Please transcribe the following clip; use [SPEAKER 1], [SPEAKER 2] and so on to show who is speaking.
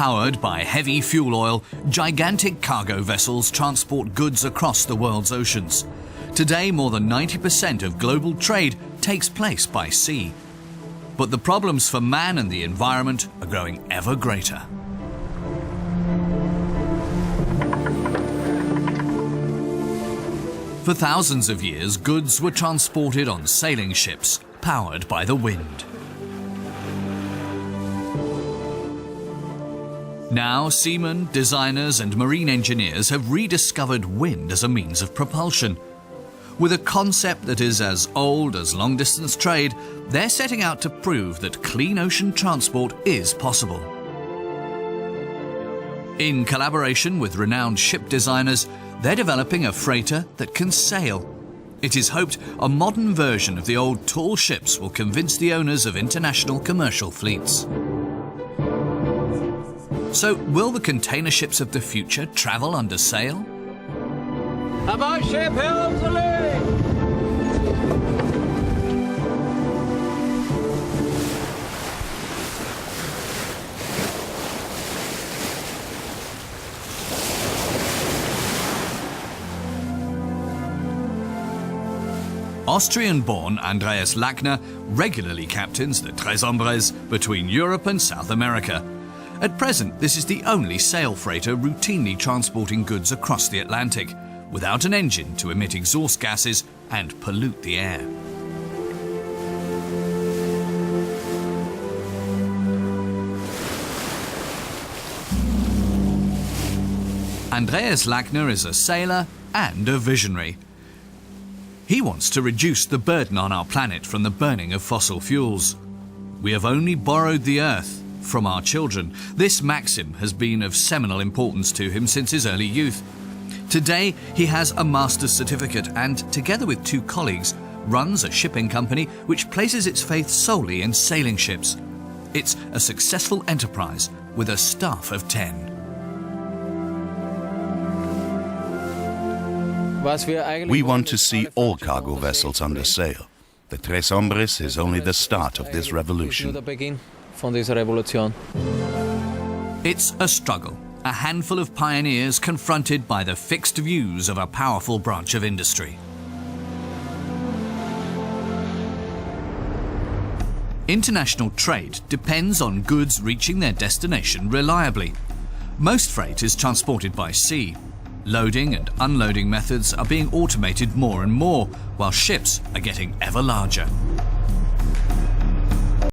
[SPEAKER 1] Powered by heavy fuel oil, gigantic cargo vessels transport goods across the world's oceans. Today, more than 90% of global trade takes place by sea. But the problems for man and the environment are growing ever greater. For thousands of years, goods were transported on sailing ships, powered by the wind. Now, seamen, designers and marine engineers have rediscovered wind as a means of propulsion. With a concept that is as old as long-distance trade, they're setting out to prove that clean ocean transport is possible. In collaboration with renowned ship designers, they're developing a freighter that can sail. It is hoped a modern version of the old tall ships will convince the owners of international commercial fleets. So, will the container ships of the future travel under sail?
[SPEAKER 2] About ship, helms alee!
[SPEAKER 1] Austrian-born Andreas Lackner regularly captains the Tres Hombres between Europe and South America. At present, this is the only sail freighter routinely transporting goods across the Atlantic, without an engine to emit exhaust gases and pollute the air. Andreas Lackner is a sailor and a visionary. He wants to reduce the burden on our planet from the burning of fossil fuels. We have only borrowed the earth from our children. This maxim has been of seminal importance to him since his early youth. Today, he has a master's certificate and, together with two colleagues, runs a shipping company which places its faith solely in sailing ships. It's a successful enterprise with a staff of 10.
[SPEAKER 3] We want to see all cargo vessels under sail. The Tres Hombres is only the start of this revolution.
[SPEAKER 1] It's a struggle, a handful of pioneers confronted by the fixed views of a powerful branch of industry. International trade depends on goods reaching their destination reliably. Most freight is transported by sea. Loading and unloading methods are being automated more and more, while ships are getting ever larger.